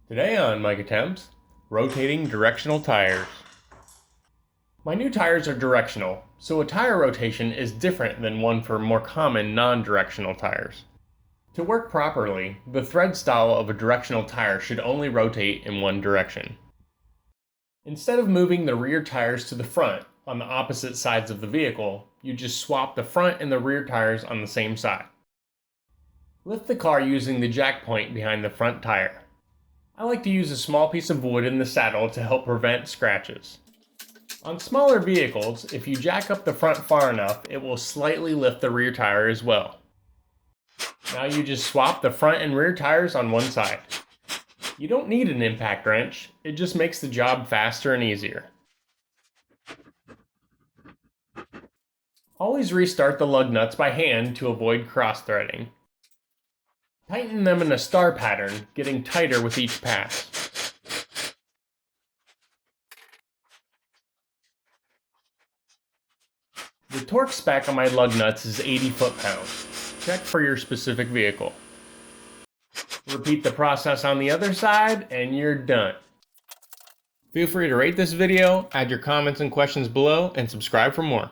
Today on Mike Attempts, rotating directional tires. My new tires are directional, so a tire rotation is different than one for more common non-directional tires. To work properly, the thread style of a directional tire should only rotate in one direction. Instead of moving the rear tires to the front on the opposite sides of the vehicle, you just swap the front and the rear tires on the same side. Lift the car using the jack point behind the front tire. I like to use a small piece of wood in the saddle to help prevent scratches. On smaller vehicles, if you jack up the front far enough, it will slightly lift the rear tire as well. Now you just swap the front and rear tires on one side. You don't need an impact wrench, it just makes the job faster and easier. Always restart the lug nuts by hand to avoid cross-threading. Tighten them in a star pattern, getting tighter with each pass. The torque spec on my lug nuts is 80 foot-pounds. Check for your specific vehicle. Repeat the process on the other side, and you're done. Feel free to rate this video, add your comments and questions below, and subscribe for more.